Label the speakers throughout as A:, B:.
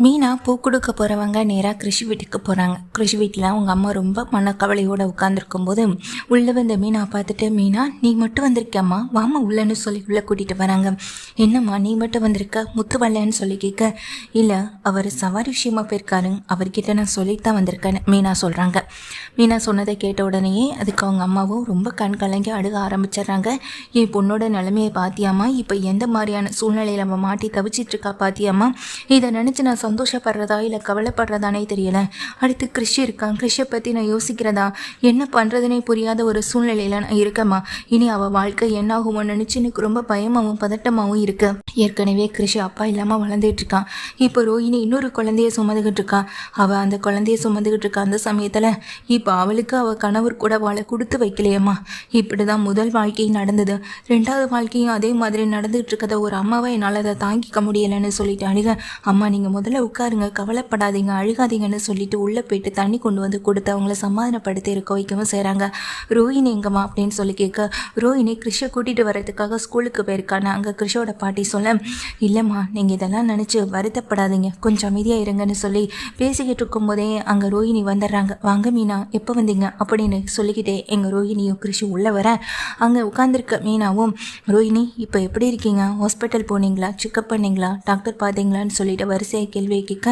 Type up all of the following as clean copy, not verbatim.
A: மீனா பூ கொடுக்க போகிறவங்க நேராக கிருஷி வீட்டுக்கு போகிறாங்க. கிருஷி வீட்டில் அவங்க அம்மா ரொம்ப மனக்கவலையோடு உட்காந்துருக்கும் போது உள்ளே வந்த மீனா பார்த்துட்டு, மீனா நீ மட்டும் வந்திருக்கம்மா, வாமா உள்ளன்னு சொல்லி உள்ளே கூட்டிகிட்டு வராங்க. என்னம்மா நீ மட்டும் வந்திருக்க, முத்து வரலன்னு சொல்லி கேட்க, இல்லை அவர் சவாரி விஷயமா போயிருக்காரு, அவர்கிட்ட நான் சொல்லிட்டு தான் வந்திருக்கேன்னு மீனா சொல்கிறாங்க. மீனா சொன்னதை கேட்ட உடனேயே அதுக்கு அவங்க அம்மாவும் ரொம்ப கண் கலங்கி அழுக ஆரம்பிச்சிடுறாங்க. என் பொண்ணோட நிலைமையை பாத்தியாமா, இப்போ எந்த மாதிரியான சூழ்நிலையில் நம்ம மாட்டி தவிச்சிட்ருக்கா பாத்தியாமா, இதை நினச்சி நான் சந்தோஷப்படுறதா இல்லை கவலைப்படுறதானே தெரியல. அடுத்து கிருஷி இருக்கான், கிருஷியை பற்றி நான் யோசிக்கிறதா, என்ன பண்ணுறதுனே புரியாத ஒரு சூழ்நிலையில் நான் இருக்கேம்மா. இனி அவள் வாழ்க்கை என்ன ஆகுமோ நினச்சி எனக்கு ரொம்ப பயமாகவும் பதட்டமாகவும் இருக்கு. ஏற்கனவே கிருஷி அப்பா இல்லாமல் வளர்ந்துட்டு இருக்கான். இப்போ ரோஹிணி இன்னொரு குழந்தைய சுமந்துக்கிட்டு இருக்கா. அவள் அந்த குழந்தைய சுமந்துக்கிட்டு இருக்கா. அந்த சமயத்தில் இப்போ அவளுக்கு அவள் கணவர் கூட வாழ கொடுத்து வைக்கலையம்மா. இப்படி தான் முதல் வாழ்க்கையும் நடந்தது, ரெண்டாவது வாழ்க்கையும் அதே மாதிரி நடந்துகிட்டு இருக்கத ஒரு அம்மாவை என்னால் அதை தாங்கிக்க முடியலைன்னு சொல்லிட்டு அழுக, அம்மா நீங்கள் முதல்ல உட்காருங்க, கவலைப்படாதீங்க, அழுகாதீங்கன்னு சொல்லிட்டு உள்ளே போயிட்டு தண்ணி கொண்டு வந்து கொடுத்து அவங்கள சமாதானப்படுத்தி இருக்க வைக்கவும் செய்கிறாங்க. ரோஹிணி எங்கம்மா அப்படின்னு சொல்லி கேட்க, ரோஹிணி கிருஷை கூட்டிகிட்டு வர்றதுக்காக ஸ்கூலுக்கு போயிருக்காங்க. அங்கே கிருஷோட பாட்டி சொல்ல, இல்லைம்மா நீங்கள் இதெல்லாம் நினச்சி வருத்தப்படாதீங்க, கொஞ்சம் அமைதியாக இருங்கன்னு சொல்லி பேசிக்கிட்டு இருக்கும்போதே அங்கே ரோஹிணி வந்துடுறாங்க. வாங்க மீனா, எப்போ வந்தீங்க அப்படின்னு சொல்லிக்கிட்டே எங்கள் ரோஹிணியும் கிருஷி உள்ளே வர, அங்கே உட்காந்துருக்க மீனாவும், ரோஹிணி இப்போ எப்படி இருக்கீங்க, ஹாஸ்பிட்டல் போனீங்களா, செக்அப் பண்ணீங்களா, டாக்டர் பார்த்தீங்களான்னு சொல்லிட்டு வரிசையை கேள்வியை கேட்க,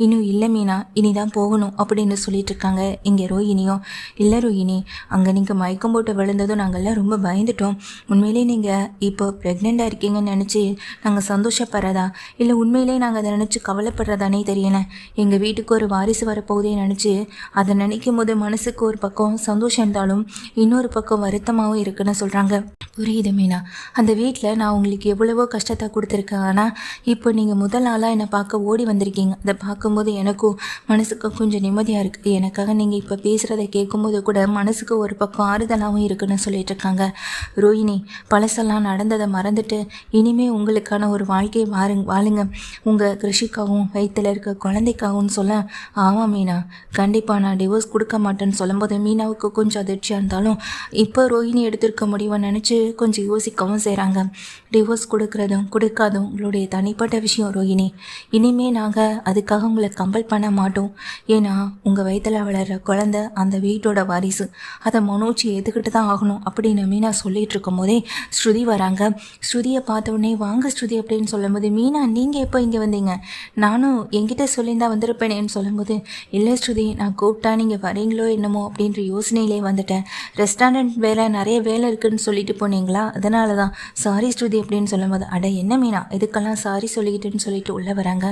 A: இன்னும் இல்லை மீனா, இனிதான் போகணும் அப்படின்னு சொல்லிட்டு இருக்காங்க. இங்கே ரோஹிணியும், இல்லை ரோஹிணி, அங்கே நீங்கள் மயக்கம் போட்டு விழுந்ததும் நாங்கள்லாம் ரொம்ப பயந்துட்டோம். உண்மையிலே நீங்கள் இப்போ ப்ரெக்னெண்ட்டாக இருக்கீங்கன்னு நினச்சி நாங்கள் சந்தோஷப்படுறதா இல்லை உண்மையிலே நாங்கள் அதை நினச்சி கவலைப்படுறதானே தெரியல. எங்கள் வீட்டுக்கு ஒரு வாரிசு வரப்போதே நினச்சி அதை நினைக்கும் போது மனசுக்கு ஒரு பக்கம் சந்தோஷம் இருந்தாலும் இன்னொரு பக்கம் வருத்தமாகவும் இருக்குன்னு சொல்கிறாங்க. புரியுது மீனா, அந்த வீட்டில் நான் உங்களுக்கு எவ்வளவோ கஷ்டத்தை கொடுத்துருக்கேன். ஆனால் இப்போ நீங்கள் முதல் ஆளாக என்னை பார்க்க ஓடி வந்திருக்கீங்க. அதை பார்க்கும்போது எனக்கும் மனசுக்கு கொஞ்சம் நிம்மதியாக இருக்குது. எனக்காக நீங்கள் இப்போ பேசுகிறத கேட்கும்போது கூட மனசுக்கு ஒரு பக்கம் ஆறுதலாகவும் இருக்குன்னு சொல்லிட்டு இருக்காங்க. ரோஹிணி, பழசெல்லாம் நடந்ததை மறந்துட்டு இனிமேல் உங்களுக்கான ஒரு வாழ்க்கையை வாழுங்க, உங்கள் கிருஷிக்காகவும் வயிற்றில் இருக்க குழந்தைக்காகவும் சொல்ல, ஆமாம் மீனா, கண்டிப்பாக நான் டிவோர்ஸ் கொடுக்க மாட்டேன்னு சொல்லும்போது மீனாவுக்கு கொஞ்சம் அதிர்ச்சியாக இருந்தாலும் இப்போ ரோஹிணி எடுத்திருக்க முடிவை நினச்சி கொஞ்சம் யோசிக்கவும் செய்கிறாங்க. டிவோர்ஸ் கொடுக்குறதும் கொடுக்காதும் உங்களுடைய தனிப்பட்ட விஷயம் ரோஹிணி. இனிமேல் நாங்கள் அதுக்காக உங்களை கம்பல் பண்ண மாட்டோம். ஏன்னா உங்கள் வயிற்றில் வளர்கிற குழந்தை அந்த வீட்டோட வாரிசு, அதை மனோஜ் ஏற்றுக்கிட்டு தான் ஆகணும் அப்படின்னு மீனா சொல்லிகிட்டு இருக்கும் போதே ஸ்ருதி வராங்க. ஸ்ருதியை பார்த்த உடனே, வாங்க ஸ்ருதி அப்படின்னு சொல்லும்போது, மீனா நீங்கள் எப்போ இங்கே வந்தீங்க, நானும் என்கிட்ட சொல்லியிருந்தா வந்திருப்பேனேன்னு சொல்லும்போது, இல்லை ஸ்ருதி, நான் கூப்பிட்டா நீங்கள் வரீங்களோ என்னமோ அப்படின்ற யோசனையிலே வந்துட்டேன். ரெஸ்டாரண்ட் வேலை நிறைய வேலை இருக்குதுன்னு சொல்லிட்டு போனீங்களா, அதனால தான், சாரி ஸ்ருதி அப்படின்னு சொல்லும்போது, அட என்ன மீனா இதுக்கெல்லாம் சாரி சொல்லிக்கிட்டுன்னு சொல்லிட்டு உள்ளே வராங்க.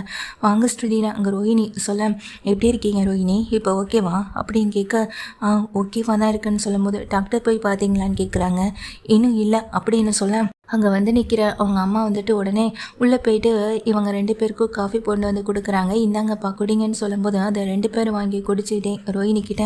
A: வாங்க ஸ்ருதினா அங்கே ரோஹிணி சொல்ல, எப்படி இருக்கீங்க ரோஹிணி, இப்போ ஓகேவா அப்படின்னு கேட்க, ஓகேவா தான் இருக்குன்னு சொல்லும்போது, டாக்டர் போய் பார்த்தீங்களான்னு கேட்குறாங்க. இன்னும் இல்லை அப்படின்னு சொல்ல, அங்கே வந்து நிற்கிற அவங்க அம்மா வந்துட்டு உடனே உள்ளே போயிட்டு இவங்க 2 பேருக்கும் காஃபி கொண்டு வந்து கொடுக்குறாங்க. இந்தாங்கப்பா குடிங்கன்னு சொல்லும்போது அதை 2 பேரும் வாங்கி குடிச்சுக்கிட்டே ரோஹிணிக்கிட்ட,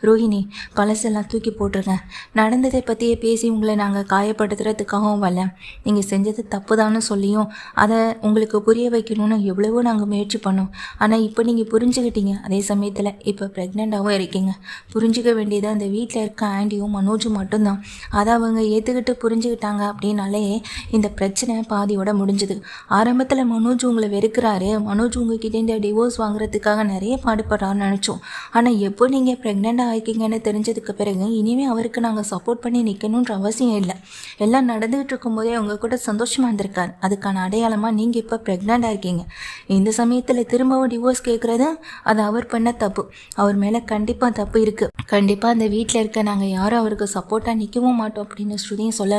A: ரோஹிணி பழசெல்லாம் தூக்கி போட்டுருங்க, நடந்ததை பற்றியே பேசி உங்களை நாங்கள் காயப்படுத்துறதுக்காகவும் வரல, நீங்கள் செஞ்சது தப்பு தான்னு சொல்லியும் அதை உங்களுக்கு புரிய வைக்கணும்னு எவ்வளவோ நாங்கள் முயற்சி பண்ணோம். ஆனால் இப்போ நீங்கள் புரிஞ்சுக்கிட்டீங்க, அதே சமயத்தில் இப்போ ப்ரெக்னெண்ட்டாகவும் இருக்கீங்க. புரிஞ்சிக்க வேண்டியது அந்த வீட்டில் இருக்க ஆண்டியும் மனோஜும் மட்டும்தான். அதை அவங்க ஏற்றுக்கிட்டு புரிஞ்சுக்கிட்டாங்க அப்படின்னாலே இந்த பிரச்சனை பாதியோட முடிஞ்சுது. ஆரம்பத்தில் மனோஜ் உங்களை வெறுக்கிறாரு, மனோஜ் உங்ககிட்ட இந்த டிவோர்ஸ் வாங்குறதுக்காக நிறைய பாடுபடுறான்னு நினச்சோம். ஆனால் எப்போ நீங்கள் ப்ரெக்னெண்ட்டாக ஆகிக்கிங்கன்னு தெரிஞ்சதுக்கு பிறகு இனிமேல் அவருக்கு நாங்கள் சப்போர்ட் பண்ணி நிற்கணுன்ற அவசியம் இல்லை. எல்லாம் நடந்துகிட்டு இருக்கும்போதே அவங்க கூட சந்தோஷமாக இருந்திருக்காரு. அதுக்கான அடையாளமாக நீங்கள் இப்போ ப்ரெக்னெண்ட்டாக இருக்கீங்க. இந்த சமயத்தில் திரும்பவும் டிவோர்ஸ் கேட்குறது அது அவர் பண்ண தப்பு. அவர் மேலே கண்டிப்பாக தப்பு இருக்குது. கண்டிப்பாக அந்த வீட்டில் இருக்க நாங்கள் யாரும் அவருக்கு சப்போர்ட்டாக நிற்கவும் மாட்டோம் அப்படின்னு ஸ்ருதியும் சொல்ல,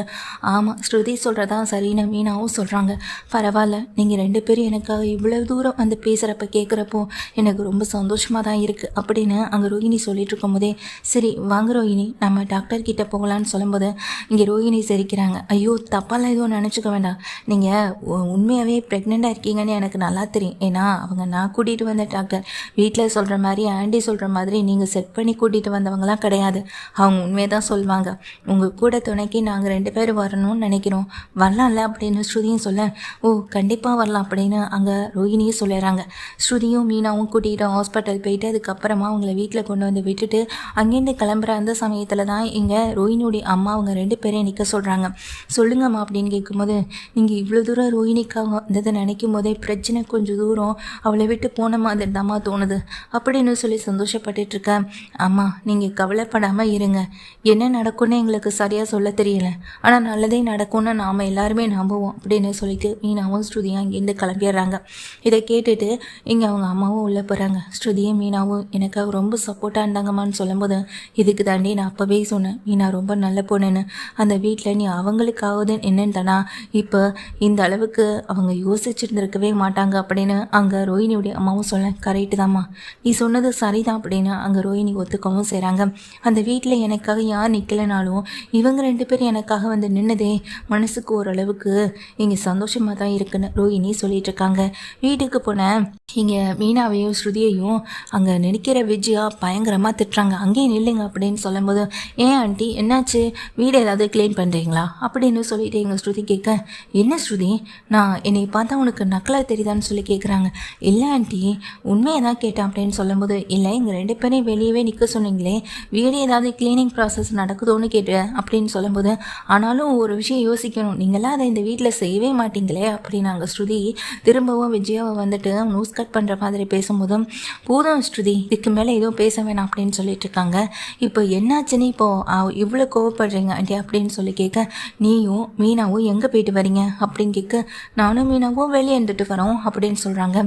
A: ஆமாம் ஸ்ருதி சொல்கிறதா சரின்னு மீனாவும் சொல்கிறாங்க. பரவாயில்ல, நீங்கள் 2 பேரும் எனக்காக இவ்வளோ தூரம் வந்து பேசுகிறப்ப கேட்குறப்போ எனக்கு ரொம்ப சந்தோஷமாக தான் இருக்குது அப்படின்னு அங்கே ரோஹிணி சொல்லிட்டு இருக்கும்போதே, சரி வாங்க ரோஹிணி நம்ம டாக்டர்கிட்ட போகலான்னு சொல்லும்போது இங்கே ரோஹிணி சிரிக்கிறாங்க. ஐயோ தப்பாலாம் எதுவும் நினச்சிக்க வேண்டாம், நீங்கள் உண்மையாகவே ப்ரெக்னெண்ட்டாக இருக்கீங்கன்னு எனக்கு நல்லா தெரியும். ஏன்னா அவங்க நான் கூட்டிகிட்டு வந்த டாக்டர் வீட்டில் சொல்கிற மாதிரி ஆண்டி சொல்கிற மாதிரி நீங்கள் செட் பண்ணி கூட்டிகிட்டு வந்தவங்களாம் கிடையாது. அவங்க உண்மையை தான் சொல்லுவாங்க. உங்கள் கூட துணைக்கு நாங்கள் 2 பேரும் வரணும்னு நினைக்கிறோம். வரணும், வரலாம்ல அப்படின்னு ஸ்ருதியும் சொல்ல, ஓ கண்டிப்பாக வரலாம் அப்படின்னு அங்கே ரோஹிணியும் சொல்லிடுறாங்க. ஸ்ருதியும் மீனாவும் கூட்டிகிட்டு ஹாஸ்பிட்டல் போயிட்டு அதுக்கப்புறமா அவங்கள வீட்டில் கொண்டு வந்து விட்டுட்டு அங்கேருந்து கிளம்புற அந்த சமயத்தில் தான் இங்கே ரோஹிணியோடைய அம்மா அவங்க 2 பேரையும் நிற்க சொல்கிறாங்க. சொல்லுங்கம்மா அப்படின்னு கேட்கும்போது, நீங்கள் இவ்வளோ தூரம் ரோஹிணிக்காக வந்ததை நினைக்கும் போதே பிரச்சனை கொஞ்சம் தூரம் அவளை விட்டு போன மாதிரி தாம்மா தோணுது அப்படின்னு சொல்லி சந்தோஷப்பட்டுட்ருக்கேன். அம்மா நீங்கள் கவலைப்படாமல் இருங்க, என்ன நடக்கும்னு எங்களுக்கு சரியாக சொல்ல தெரியல, ஆனால் நல்லதே நடக்கும்னு நாம் எல்லாருமே நம்புவோம் அப்படின்னு சொல்லிட்டு மீனாவும் ஸ்ருதியும் அங்கேருந்து கிளம்பிடுறாங்க. இதை கேட்டுட்டு இங்கே அவங்க அம்மாவும் உள்ளே போகிறாங்க. ஸ்ருதியும் மீனாவும் எனக்காக ரொம்ப சப்போர்ட்டாக இருந்தாங்கம்மான்னு சொல்லும்போது, இதுக்கு தாண்டி நான் அப்போவே சொன்னேன் மீனா ரொம்ப நல்ல பொண்ணுன்னு, அந்த வீட்டில் நீ அவங்களுக்காவது என்னன்னு தானா இப்போ இந்த அளவுக்கு அவங்க யோசிச்சுருந்துருக்கவே மாட்டாங்க அப்படின்னு அங்கே ரோஹிணியுடைய அம்மாவும் சொல்ல, கரெக்டு தாம்மா நீ சொன்னது சரிதான் அப்படின்னு அங்கே ரோஹிணி ஒத்துக்கவும் செய்கிறாங்க. அந்த வீட்டில் எனக்காக யார் நிற்கலைனாலும் இவங்க 2 பேரும் எனக்காக வந்து நின்னதே மனசுக்கு ஓரளவுக்கு இங்கே சந்தோஷமாக தான் இருக்குன்னு ரோஹிணி சொல்லிட்டு இருக்காங்க. வீட்டுக்கு போனேன் இங்கே மீனாவையும் ஸ்ருதியையும் அங்கே நினைக்கிற விஜயா பயங்கரமாக திட்டுறாங்க. அங்கேயே நில்லுங்க அப்படின்னு சொல்லும்போது, ஏன் ஆண்டி என்னாச்சு, வீடு ஏதாவது க்ளீன் பண்ணுறீங்களா அப்படின்னு சொல்லிட்டு எங்கள் ஸ்ருதி கேட்க, என்ன ஸ்ருதி நான் என்னை பார்த்தா உனக்கு நக்கலாக தெரியுதான்னு சொல்லி கேட்குறாங்க. இல்லை ஆண்டி உண்மையை தான் கேட்டேன் அப்படின்னு சொல்லும்போது, இல்லை எங்கள் 2 பேரையும் வெளியவே நிற்க சொன்னீங்களே, வீடு ஏதாவது க்ளீனிங் ப்ராசஸ் நடக்குதோன்னு கேட்டேன் அப்படின்னு சொல்லும்போது, ஆனாலும் ஒரு விஷயம் யோசிக்கணும், நீங்களாம் அதை இந்த வீட்டில் செய்யவே மாட்டீங்களே அப்படின்னு அங்கே ஸ்ருதி திரும்பவும் விஜயாவை வந்துட்டு நியூஸ் கட் பண்ணுற மாதிரி பேசும்போதும், போதும் ஸ்ருதி இதுக்கு மேலே எதுவும் பேச வேணாம் அப்படின்னு சொல்லிட்டு இருக்காங்க. இப்போ என்னாச்சுன்னு இப்போது இவ்வளோ கோவப்படுறீங்க ஆண்டி அப்படின்னு சொல்லி கேட்க, நீயும் மீனாவும் எங்கே போயிட்டு வரீங்க அப்படின்னு கேட்க, நானும் மீனாவும் வெளியே இருந்துட்டு வரோம் அப்படின்னு சொல்கிறாங்க.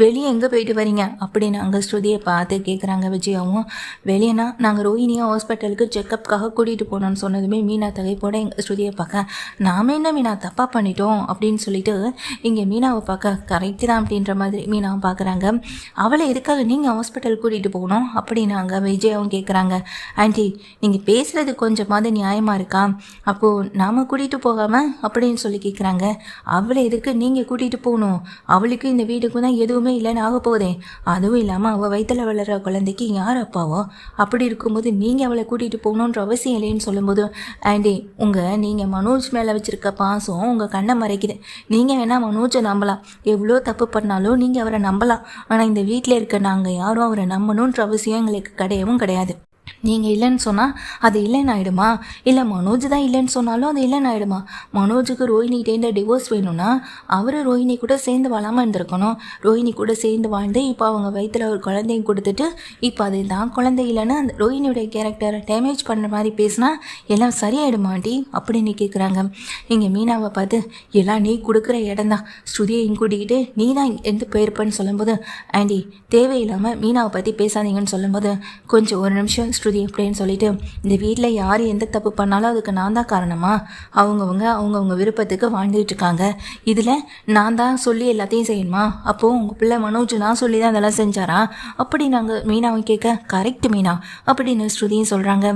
A: வெளியே எங்கே போயிட்டு வரீங்க அப்படின்னு அங்கே ஸ்ருதியை பார்த்து கேட்குறாங்க விஜயாவும். வெளியேனா நாங்கள் ரோஹிணியை ஹாஸ்பிட்டலுக்கு செக்கப்புக்காக கூட்டிகிட்டு போனோன்னு சொன்னதுமே மீனா தகைப்போட எங்கள் ஸ்ருதியை பார்க்க, நாம என்ன மீனா தப்பாக பண்ணிட்டோம் அப்படின்னு சொல்லிட்டு இங்கே மீனாவை பார்க்க, கரெக்டு தான் அப்படின்ற மாதிரி மீனாவை பார்க்குறாங்க. அவளை எதுக்காக நீங்கள் ஹாஸ்பிட்டல் கூட்டிகிட்டு போகணும் அப்படின்னு அங்கே விஜயாவும் கேட்குறாங்க. ஆண்டி நீங்கள் பேசுகிறது கொஞ்சமாவது நியாயமாக இருக்கா, அப்போது நாம் கூட்டிகிட்டு போகாமல் அப்படின்னு சொல்லி கேட்குறாங்க. அவளை எதுக்கு நீங்கள் கூட்டிகிட்டு போகணும், அவளுக்கு இந்த வீட்டுக்கும் தான் எதுவுமே இல்லைன்னு ஆக போதே, அதுவும் இல்லாமல் அவள் வயிற்றில் வளர்கிற குழந்தைக்கு யார் அப்பாவோ, அப்படி இருக்கும்போது நீங்கள் அவளை கூட்டிகிட்டு போகணுன்ற அவசியம் இல்லைன்னு சொல்லும்போது, ஆண்டி நீங்கள் மனோஜ் மேலே வச்சுருக்க பாசம் உங்கள் கண்ணை மறைக்குது, நீங்கள் வேணால் மனோஜை நம்பலாம், எவ்வளோ தப்பு பண்ணாலும் நீங்கள் அவரை நம்பலாம், ஆனால் இந்த வீட்டில் இருக்க நாங்கள் யாரும் அவரை நம்பணுன்ற அவசியம் எங்களுக்கு கிடையவும் கிடையாது. நீங்கள் இல்லைன்னு சொன்னால் அது இல்லைன்னு ஆகிடுமா, இல்லை மனோஜ் தான் இல்லைன்னு சொன்னாலும் அது இல்லைன்னு ஆகிடுமா, மனோஜுக்கு ரோஹினிகிட்டேருந்து டிவோர்ஸ் வேணும்னா அவர் ரோஹினி கூட சேர்ந்து வாழாமல் இருந்திருக்கணும், ரோஹினி கூட சேர்ந்து வாழ்ந்து இப்போ அவங்க வயிற்றில் ஒரு குழந்தையும் கொடுத்துட்டு இப்போ அது தான் குழந்தை இல்லைன்னு அந்த ரோஹினியோடைய கேரக்டரை டேமேஜ் பண்ணுற மாதிரி பேசினா எல்லாம் சரியாயிடுமாண்டி அப்படின்னு கேட்குறாங்க. இங்கே மீனாவை பார்த்து, எல்லாம் நீ கொடுக்குற இடம் தான், ஸ்ருதியை கூட்டிக்கிட்டு நீ தான் எந்த போயிருப்பேன்னு சொல்லும்போது, ஆண்டி தேவையில்லாமல் மீனாவை பற்றி பேசாதீங்கன்னு சொல்லும்போது, கொஞ்சம் ஒரு நிமிஷம் ஸ்ருதி அப்படின்னு சொல்லிட்டு, இந்த வீட்டில் யார் எந்த தப்பு பண்ணாலும் அதுக்கு நான் தான் காரணமா, அவங்கவுங்க விருப்பத்துக்கு வாழ்ந்துட்டு இருக்காங்க, இதில் நான் தான் சொல்லி எல்லாத்தையும் செய்யணுமா, அப்போது உங்கள் பிள்ளை மனோஜ் நான் சொல்லி தான் அதெல்லாம் செஞ்சாரா அப்படி நாங்கள் மீனாவை கேட்க, கரெக்ட் மீனா அப்படின்னு ஸ்ருதியும் சொல்கிறாங்க.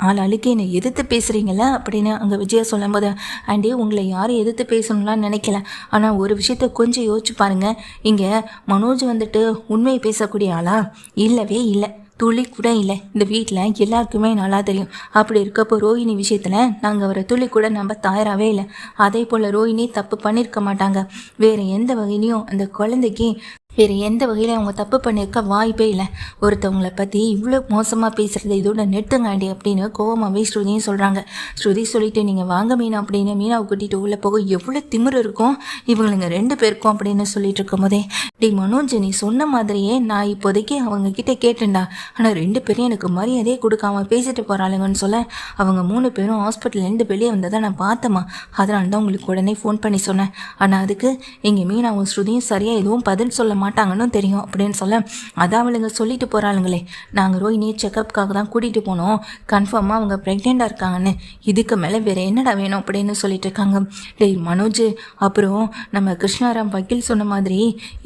A: ஆள் அழுக்கு என்னை எதிர்த்து பேசுகிறீங்கள அப்படின்னு அங்கே விஜயா சொல்லும்போது, ஆண்டி உங்களை யாரும் எதிர்த்து பேசணும்லாம் நினைக்கல, ஆனால் ஒரு விஷயத்த கொஞ்சம் யோசிச்சு பாருங்கள், இங்கே மனோஜ் வந்துட்டு உண்மையை பேசக்கூடிய ஆளா, இல்லவே இல்லை, துளி கூட இல்லை, இந்த வீட்டில் எல்லாருக்குமே நல்லா தெரியும், அப்படி இருக்கப்போ ரோஹிணி விஷயத்தில் நாங்கள் அவரை துளி கூட நம்ப தயாராகவே இல்லை, அதே போல் ரோஹிணி தப்பு பண்ணியிருக்க மாட்டாங்க, வேறு எந்த வகையிலையும் அந்த குழந்தைக்கு வேறு எந்த வகையில் அவங்க தப்பு பண்ணியிருக்க வாய்ப்பே இல்லை, ஒருத்தவங்களை பற்றி இவ்வளோ மோசமாக பேசுகிறது இதோட நிறுத்துங்காண்டி அப்படின்னு கோவமாகவே ஸ்ருதியும் சொல்கிறாங்க. ஸ்ருதி சொல்லிட்டு, நீங்கள் வாங்க மீனா அப்படின்னு மீனாவை கூட்டிகிட்டு உள்ளே போக எவ்வளோ திமிரு இருக்கும் இவங்களுங்க 2 பேருக்கும் அப்படின்னு சொல்லிட்டு இருக்கும் போதே, டி மனோஜ் நீ சொன்ன மாதிரியே நான் இப்போதைக்கு அவங்க கிட்டே கேட்டேன்டா, ஆனால் 2 பேரும் எனக்கு மரியாதையே கொடுக்காம பேசிட்டு போகிறாளுங்கன்னு சொல்ல, அவங்க 3 பேரும் ஹாஸ்பிட்டல்லேருந்து வெளியே வந்ததை நான் பார்த்தேம்மா, அதனால தான் உங்களுக்கு உடனே ஃபோன் பண்ணி சொன்னேன், ஆனால் அதுக்கு எங்கள் மீனாவும் ஸ்ருதியும் சரியாக எதுவும் பதில் சொல்ல மாட்டாங்கன்னு தெரியும் அப்படின்னு சொல்ல, அதான் அவளுங்க சொல்லிட்டு போகிறாளுங்களே, நாங்கள் ரோஹினியை செக்கப்புக்காக தான் கூட்டிகிட்டு போனோம், கன்ஃபார்மாக அவங்க ப்ரெக்னெண்ட்டாக இருக்காங்கன்னு, இதுக்கு மேலே வேறு என்னடா வேணும் அப்படின்னு சொல்லிட்டு இருக்காங்க. டேய் மனோஜ், அப்புறம் நம்ம கிருஷ்ணாராம் வக்கீல் சொன்ன மாதிரி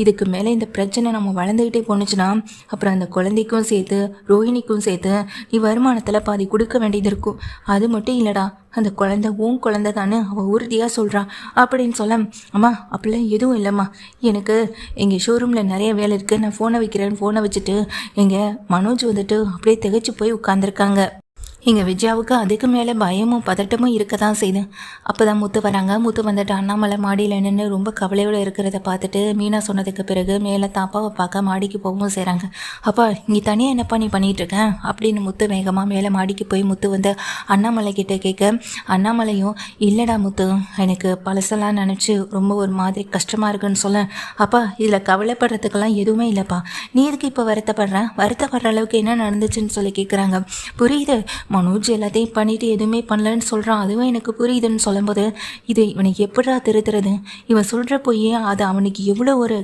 A: இதுக்கு மேலே இந்த பிரச்சனை நம்ம வளர்ந்துக்கிட்டே போணுச்சுன்னா அப்புறம் அந்த குழந்தைக்கும் சேர்த்து ரோஹினிக்கும் சேர்த்து நீ வருமானத்தில் பாதி கொடுக்க வேண்டியது இருக்கும், அது மட்டும் இல்லைடா அந்த குழந்தை குழந்தை தானே அவள் உறுதியாக சொல்கிறான் அப்படின்னு சொல்ல, அம்மா அப்படிலாம் எதுவும் இல்லைம்மா, எனக்கு எங்கள் ஷோரூமில் நிறைய வேலை இருக்குது, நான் ஃபோனை வைக்கிறேன்னு ஃபோனை வச்சுட்டு எங்கள் மனோஜ் வந்துட்டு அப்படியே திகைச்சு போய் உட்காந்துருக்காங்க. இங்கே விஜயாவுக்கு அதுக்கு மேலே பயமும் பதட்டமும் இருக்க தான் செய்யுது. அப்போ தான் முத்து வராங்க. முத்து வந்துட்டு அண்ணாமலை மாடியில் நின்று ரொம்ப கவலையோடு இருக்கிறத பார்த்துட்டு மீனா சொன்னதுக்கு பிறகு மேலே தாப்பாவை பார்க்க மாடிக்கு போகவும் செய்கிறாங்க. அப்பா இங்கே தனியாக என்னப்பா நீ பண்ணிகிட்டு இருக்கேன் அப்படின்னு முத்து வேகமாக மேலே மாடிக்கு போய் முத்து வந்து அண்ணாமலை கிட்டே கேட்க, அண்ணாமலையும் இல்லைடா முத்து, எனக்கு பழசெல்லாம் நினச்சி ரொம்ப ஒரு மாதிரி கஷ்டமாக இருக்குன்னு சொல்ல, அப்பா இதில் கவலைப்படுறதுக்கெல்லாம் எதுவுமே இல்லைப்பா, நீ எதுக்கு இப்போ வருத்தப்படுற அளவுக்கு என்ன நடந்துச்சுன்னு சொல்லி கேட்குறாங்க. புரியுது, மனோஜ் எல்லாத்தையும் பண்ணிட்டு எதுவுமே பண்ணலன்னு சொல்கிறான், அதுவும் எனக்கு புரியுதுன்னு சொல்லும்போது இது இவனுக்கு எப்படா திருத்துறது, இவன் சொல்கிற போய் அது அவனுக்கு எவ்வளோ ஒரு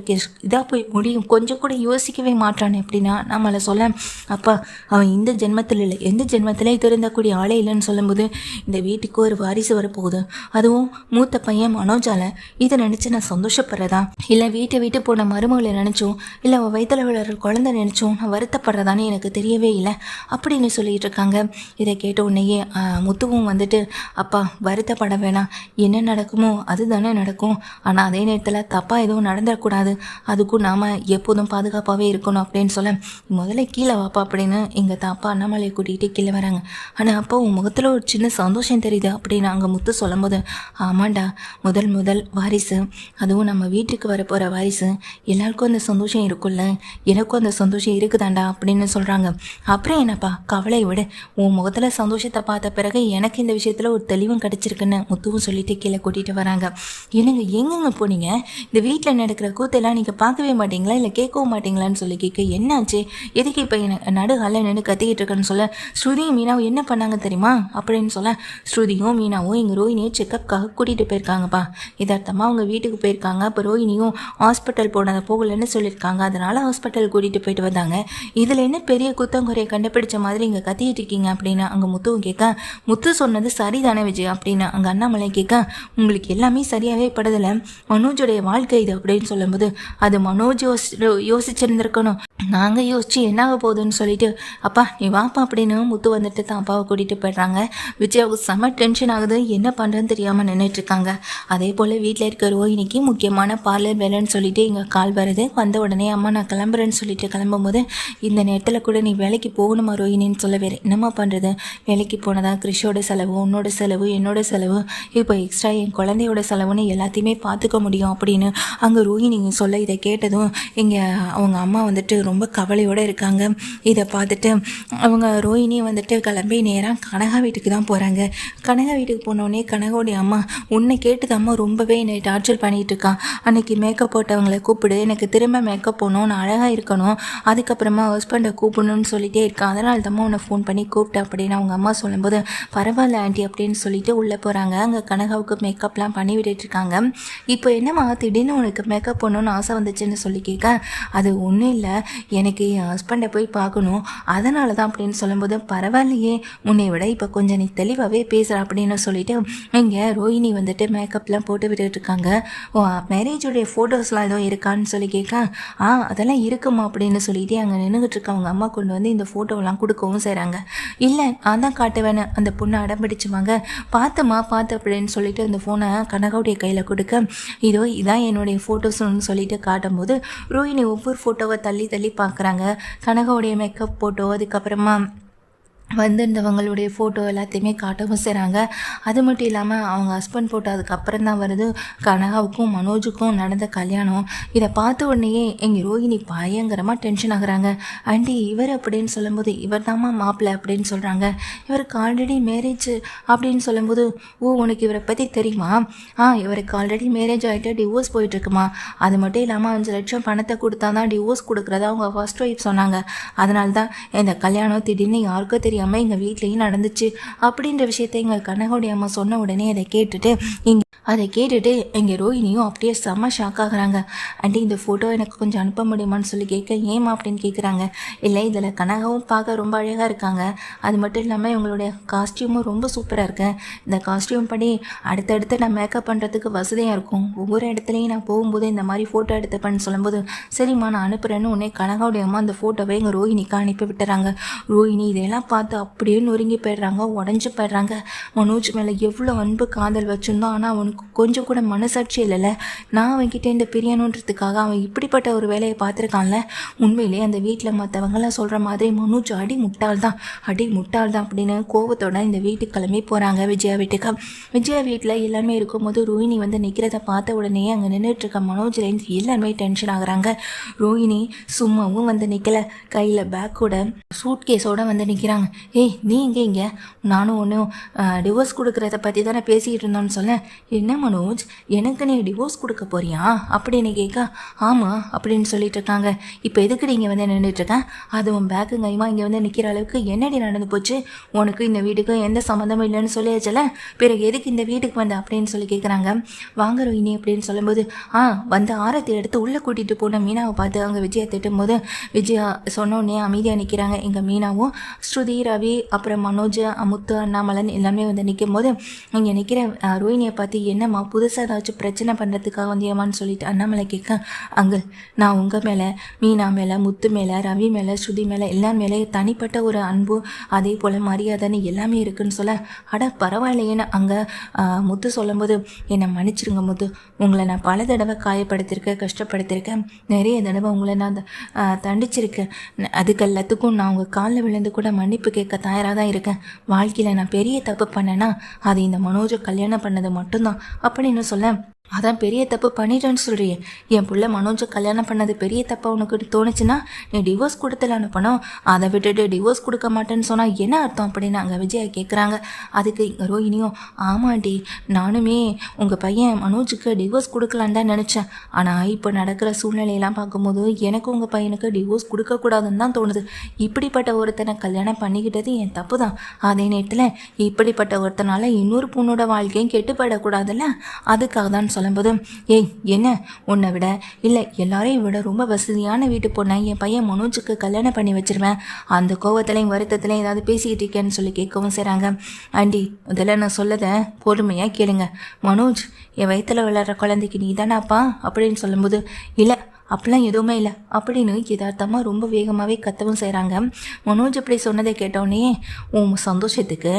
A: இதாக போய் முடியும், கொஞ்சம் கூட யோசிக்கவே மாட்டான் எப்படின்னா நம்மளை சொல்ல, அப்பா அவன் இந்த ஜென்மத்தில் இல்லை எந்த ஜென்மத்திலே திருந்தக்கூடிய ஆளே இல்லைன்னு சொல்லும்போது இந்த வீட்டுக்கு ஒரு வாரிசு வரப்போகுது, அதுவும் மூத்த பையன் மனோஜால இதை நினச்சி நான் சந்தோஷப்படுறதா இல்லை வீட்டை விட்டு போன மருமகளை நினச்சோம் இல்லை அவன் வயிற்றில் விளையாடுற குழந்தை நினச்சோம் நான் வருத்தப்படுறதான்னு எனக்கு தெரியவே இல்லை அப்படின்னு சொல்லிட்டு இருக்காங்க. இதை கேட்ட உடனேயே முத்துவும் வந்துட்டு அப்பா வருத்தப்பட வேணாம், என்ன நடக்குமோ அது தானே நடக்கும், ஆனால் அதே நேரத்தில் தப்பாக எதுவும் நடந்துடக்கூடாது, அதுக்கும் நாம் எப்போதும் பாதுகாப்பாகவே இருக்கணும் அப்படின்னு சொல்ல, முதல்ல கீழே வாப்பா அப்படின்னு எங்கள் தாப்பா அண்ணாமலையை கூட்டிகிட்டு கீழே வராங்க. ஆனால் அப்போ உன் முகத்தில் ஒரு சின்ன சந்தோஷம் தெரியுது அப்படின்னு அங்கே முத்து சொல்லும்போது, ஆமாண்டா முதல் வாரிசு, அதுவும் நம்ம வீட்டுக்கு வரப்போகிற வாரிசு, எல்லாருக்கும் அந்த சந்தோஷம் இருக்குல்ல, எனக்கும் அந்த சந்தோஷம் இருக்குதாண்டா அப்படின்னு சொல்கிறாங்க. அப்புறம் என்னப்பா கவலை விடு, உன் முகத்தில் சந்தோஷத்தை பார்த்த பிறகு எனக்கு இந்த விஷயத்தில் ஒரு தெளிவும் கிடச்சிருக்குன்னு முத்துவும் சொல்லிட்டு கீழே கூட்டிகிட்டு வராங்க. என்னங்க எங்கெங்க போனீங்க, இந்த வீட்டில் நடக்கிற கூத்தெல்லாம் நீங்கள் பார்க்கவே மாட்டீங்களா இல்லை கேட்கவும் மாட்டீங்களான்னு சொல்லி கேட்க, என்னாச்சு எதுக்கு இப்போ நடுகால நின்று கத்திக்கிட்டு இருக்கேன்னு சொல்ல, ஸ்ருதியும் மீனாவும் என்ன பண்ணாங்க தெரியுமா அப்படின்னு சொல்ல, ஸ்ருதியும் மீனாவும் எங்கள் ரோஹினியை செக்கப்காக கூட்டிகிட்டு போயிருக்காங்கப்பா, இதார்த்தமாக அவங்க வீட்டுக்கு போயிருக்காங்க, அப்போ ரோஹினியும் ஹாஸ்பிட்டல் போகலன்னு சொல்லியிருக்காங்க, அதனால் ஹாஸ்பிட்டல் கூட்டிகிட்டு போயிட்டு வந்தாங்க, இதில் என்ன பெரிய குத்தங்குறையை கண்டுபிடிச்ச மாதிரி இங்கே கத்திக்கிட்டு இருக்கீங்க அப்படின்னு அங்கே முத்துவும் கேட்க, முத்து சொன்னது சரிதானே விஜய் அப்படின்னு அங்கே அண்ணாமலை கேட்க, உங்களுக்கு எல்லாமே சரியாகவே படுதலை, மனோஜோடைய வாழ்க்கை இது அப்படின்னு சொல்லும்போது, அது மனோஜ் யோசிச்சிருந்துருக்கணும், நாங்கள் யோசிச்சு என்னாக போகுதுன்னு சொல்லிட்டு, அப்பா நீ வாப்பா அப்படின்னு முத்து வந்துட்டு தான் அப்பாவை கூட்டிகிட்டு போய்ட்றாங்க. விஜயாவுக்கு செம்ம டென்ஷன் ஆகுது, என்ன பண்ணுறதுன்னு தெரியாமல் நின்றுட்டுருக்காங்க. அதே போல் வீட்டில் இருக்க ரோஹினிக்கு முக்கியமான பார்லர் வேலைன்னு சொல்லிட்டு இங்கே கால் வருது. வந்த உடனே அம்மா நான் கிளம்புறேன்னு சொல்லிட்டு கிளம்பும்போது, இந்த நேரத்தில் கூட நீ வேலைக்கு போகணுமா ரோஹினின்னு சொல்ல, வேறு என்னம்மா பண்ணுறது, வேலைக்கு போனதான் கிறிஷோட செலவு, உன்னோட செலவு, என்னோட செலவு, இப்போ எக்ஸ்ட்ரா என் குழந்தையோட செலவுன்னு எல்லாத்தையுமே பார்த்துக்க முடியும் அப்படின்னு அங்கே ரோஹினி சொல்ல, இதை கேட்டதும் இங்கே அவங்க அம்மா வந்துட்டு ரொம்ப கவலையோடு இருக்காங்க. இதை பார்த்துட்டு அவங்க ரோஹினி வந்துட்டு கிளம்பி நேராக கனகா வீட்டுக்கு தான் போகிறாங்க. கனகா வீட்டுக்கு போனோடனே கனகாவுடைய அம்மா உன்னை கேட்டது அம்மா ரொம்பவே என்னை டார்ச்சர் பண்ணிகிட்டு இருக்கான், அன்றைக்கி மேக்கப் போட்டவங்களை கூப்பிடு, எனக்கு திரும்ப மேக்கப் போகணும், நான் அழகாக இருக்கணும், அதுக்கப்புறமா ஹஸ்பண்டை கூப்பிடணும்னு சொல்லிகிட்டே இருக்கான், அதனால தான் உன்னை ஃபோன் பண்ணி கூப்பிட்டேன் அப்படின்னு அவங்க அம்மா சொல்லும்போது, பரவாயில்ல ஆண்டி அப்படின்னு சொல்லிட்டு உள்ளே போகிறாங்க. அங்கே கனகாவுக்கு மேக்கப்லாம் பண்ணி விட்டுட்ருக்காங்க. இப்போ என்னம்மா திடீர்னு உனக்கு மேக்கப் பண்ணணும்னு ஆசை வந்துச்சுன்னு சொல்லி கேட்க, அது ஒன்றும் இல்லை, எனக்கு என் ஹஸ்பண்டை போய் பார்க்கணும், அதனால தான் அப்படின்னு சொல்லும்போது, பரவாயில்லையே உன்னை விட இப்போ கொஞ்சம் நீ தெளிவாகவே பேசுகிற அப்படின்னு சொல்லிட்டு இங்கே ரோஹினி வந்துட்டு மேக்கப்லாம் போட்டு விட்டுட்ருக்காங்க. மேரேஜுடைய ஃபோட்டோஸ்லாம் எதுவும் இருக்கான்னு சொல்லி கேட்க, அதெல்லாம் இருக்குமா அப்படின்னு சொல்லிட்டு அங்கே நின்றுக்கிட்டு இருக்க அவங்க அம்மா கொண்டு வந்து இந்த ஃபோட்டோவெலாம் கொடுக்கவும் செய்கிறாங்க. இல்லை நான் தான் காட்டுவேன்னு அந்த பொண்ணை அடம்பிடிச்சுவாங்க. பார்த்து அப்படின்னு சொல்லிட்டு அந்த ஃபோனை கனகாவுடைய கையில் கொடுக்க, இதான் என்னுடைய ஃபோட்டோஸ்ன்னு சொல்லிட்டு காட்டும்போது ரோஹினி ஒவ்வொரு ஃபோட்டோவை தள்ளி பார்க்குறாங்க. கனகாவுடைய மேக்கப் ஃபோட்டோ, அதுக்கப்புறமா வந்திருந்தவங்களுடைய ஃபோட்டோ எல்லாத்தையுமே காட்டவும் செய்கிறாங்க. அது மட்டும் இல்லாமல் அவங்க ஹஸ்பண்ட் ஃபோட்டோ அதுக்கப்புறம் தான் வருது. கனகாவுக்கும் மனோஜுக்கும் நடந்த கல்யாணம். இதை பார்த்த உடனேயே எங்கள் ரோஹினி பயங்கரமாக டென்ஷன் ஆகுறாங்க. ஆண்டி இவர் அப்படின்னு சொல்லும்போது, இவர் தாம்மா மாப்பிள்ளை அப்படின்னு சொல்கிறாங்க. இவருக்கு ஆல்ரெடி மேரேஜ் அப்படின்னு சொல்லும்போது, உனக்கு இவரை பற்றி தெரியுமா? இவருக்கு ஆல்ரெடி மேரேஜ் ஆகிட்டு டிவோர்ஸ் போயிட்டுருக்குமா, அது மட்டும் இல்லாமல் 5 லட்சம் பணத்தை கொடுத்தா தான் டிவோர்ஸ் கொடுக்குறதா அவங்க ஃபர்ஸ்ட் ஒய்ஃப் சொன்னாங்க. அதனால தான் இந்த கல்யாணம் திடீர்னு யாருக்கும் தெரியாமல் எங்கள் வீட்லேயும் நடந்துச்சு அப்படின்ற விஷயத்தை எங்கள் கனகாவுடைய அம்மா சொன்ன உடனே அதை கேட்டுட்டு எங்கள் ரோஹினியும் அப்படியே செம்ம ஷாக் ஆகுறாங்க. ஆண்டி இந்த ஃபோட்டோ எனக்கு கொஞ்சம் அனுப்ப முடியுமான்னு சொல்லி கேட்க, ஏமா அப்படின்னு கேட்குறாங்க. இல்லை இதில் கனகாவும் பார்க்க ரொம்ப அழகாக இருக்காங்க, அது மட்டும் இல்லாமல் இவங்களுடைய காஸ்டியூமும் ரொம்ப சூப்பராக இருக்கு, இந்த காஸ்டியூம் படி அடுத்தடுத்து நான் மேக்கப் பண்ணுறதுக்கு வசதியாக இருக்கும், ஒவ்வொரு இடத்துலையும் நான் போகும்போது இந்த மாதிரி ஃபோட்டோ எடுத்துப்பேன்னு சொல்லும்போது, சரிம்மா நான் அனுப்புகிறேன்னு உடனே கனகாவுடைய அம்மா அந்த ஃபோட்டோவை எங்கள் ரோஹினிக்கு அனுப்பி விட்டுறாங்க. ரோஹினி இதெல்லாம் பார்த்து அப்படியே நொறுங்கி போயிடுறாங்க, உடஞ்சி போயிடுறாங்க. மனோஜ் மேலே எவ்வளோ அன்பு காதல் வச்சுருந்தோம், ஆனால் உனக்கு கொஞ்சம் கூட மனசாட்சி இல்லைல்ல? நான் அவன்கிட்ட இந்த பிரியணுன்றதுக்காக அவன் இப்படிப்பட்ட ஒரு வேலையை பார்த்துருக்கான்ல. உண்மையிலே அந்த வீட்டில் மற்றவங்களாம் சொல்கிற மாதிரி மனோஜ் அடி முட்டாள் தான் அப்படின்னு கோவத்தோட இந்த வீட்டுக்கு கிளம்பி போகிறாங்க விஜயா வீட்டுக்கு. விஜயா வீட்டில் எல்லாருமே இருக்கும்போது ரோஹிணி வந்து நிற்கிறத பார்த்த உடனே அங்கே நின்றுட்டுருக்க மனோஜ்லேருந்து எல்லாருமே டென்ஷன் ஆகுறாங்க. ரோஹிணி சும்மாவும் வந்து நிற்கல, கையில் பேக்கோட சூட் கேஸோடு வந்து நிற்கிறாங்க. ஏய் நீ இங்கே நானும் ஒன்றும் டிவோர்ஸ் கொடுக்குறத பற்றி தானே பேசிக்கிட்டு இருந்தோன்னு சொல்ல. என்ன மனோஜ், எனக்கு நீ டிவோர்ஸ் கொடுக்க போறியா அப்படின்னு கேட்க, ஆமாம் அப்படின்னு சொல்லிட்டு இருக்காங்க. இப்போ எதுக்கு நீங்கள் வந்து நின்றுட்டுருக்கேன், அதுவும் பேக்கு கைமா இங்கே வந்து நிற்கிற அளவுக்கு என்னடி நடந்து போச்சு, உனக்கு இந்த வீட்டுக்கு எந்த சம்மந்தமும் இல்லைன்னு சொல்லியாச்சல, பிறகு எதுக்கு இந்த வீட்டுக்கு வந்த அப்படின்னு சொல்லி கேட்குறாங்க. வாங்க ரோஹிணி அப்படின்னு சொல்லும்போது வந்து ஆரத்தி எடுத்து உள்ளே கூட்டிகிட்டு போன மீனாவை பார்த்து அங்கே விஜயா திட்டும்போது விஜயா சொன்னோடனே அமைதியாக நிற்கிறாங்க. எங்கள் மீனாவும் ஸ்ருதி, ரவி, அப்புறம் மனோஜ், முத்து, அண்ணாமலன் எல்லாமே வந்து நிற்கும் போது இங்கே நிற்கிற ரோஹிணியை பார்த்து என்னம்மா புதுசாக ஏதாச்சும் பிரச்சனை பண்ணுறதுக்காக வந்தியம்மான்னு சொல்லிட்டு அண்ணாமலை கேட்க, அங்கிள் நான் உங்கள் மேலே, மீனா மேலே, முத்து மேலே, ரவி மேலே, ஸ்ருதி மேலே எல்லார் மேலே தனிப்பட்ட ஒரு அன்பு அதே போல் மரியாதைன்னு எல்லாமே இருக்குன்னு சொல்ல, அட பரவாயில்லையேன்னு அங்கே முத்து சொல்லும்போது, என்னை மன்னிச்சிருங்க முத்து, உங்களை நான் பல தடவை காயப்படுத்தியிருக்கேன், கஷ்டப்படுத்தியிருக்கேன், நிறைய தடவை உங்களை நான் தண்டிச்சிருக்கேன், அதுக்கு எல்லாத்துக்கும் நான் உங்கள் காலில் விழுந்து கூட மன்னிப்பு கேட்க தயாராக தான் இருக்கேன். வாழ்க்கையில் நான் பெரிய தப்பு பண்ணேன்னா அது இந்த மனோஜை கல்யாணம் பண்ணது மட்டும்தான் அப்படின்னு சொல்ல, அதான் பெரிய தப்பு பண்ணிட்டேன்னு சொல்கிறியே, என் பிள்ளை மனோஜை கல்யாணம் பண்ணது பெரிய தப்பாக உனக்கு தோணுச்சுன்னா நீ டிவோர்ஸ் கொடுத்தலான்னு பணம், அதை விட்டுட்டு டிவோர்ஸ் கொடுக்க மாட்டேன்னு சொன்னால் என்ன அர்த்தம் அப்படின்னு அங்கே விஜயா கேட்குறாங்க. அதுக்கு ரோஹிணியும், ஆமாண்டி நானுமே உங்கள் பையன் மனோஜுக்கு டிவோர்ஸ் கொடுக்கலான்னு தான் நினச்சேன், ஆனால் இப்போ நடக்கிற சூழ்நிலையெல்லாம் பார்க்கும்போது எனக்கு உங்கள் பையனுக்கு டிவோர்ஸ் கொடுக்கக்கூடாதுன்னு தான் தோணுது. இப்படிப்பட்ட ஒருத்தனை கல்யாணம் பண்ணிக்கிட்டது என் தப்பு தான், அதே நேரத்தில் இப்படிப்பட்ட ஒருத்தனால இன்னொரு பொண்ணோட வாழ்க்கையும் கெட்டுப்படக்கூடாதுல்ல, அதுக்காக தான் சொல்லும்போது, ஏய் என்ன உன்னை விட இல்லை எல்லாரையும் விட ரொம்ப வசதியான வீட்டு பொண்ணை என் பையன் மனோஜுக்கு கல்யாணம் பண்ணி வச்சிருவேன், அந்த கோவத்துலையும் வருத்தத்துலையும் ஏதாவது பேசிக்கிட்டு இருக்கேன்னு சொல்லி கேட்கவும் செய்கிறாங்க. ஆண்டி முதல்ல நான் சொல்லதை பொறுமையாக கேளுங்க, மனோஜ் என் வயிற்றில் விளையாடுற குழந்தைக்கு நீ தானே அப்பா அப்படின்னு சொல்லும்போது, இல்லை அப்படிலாம் எதுவுமே இல்லை அப்படின்னு யதார்த்தமாக ரொம்ப வேகமாகவே கத்தவும் செய்கிறாங்க. மனோஜ் இப்படி சொன்னதை கேட்டோடனே, உன் சந்தோஷத்துக்கு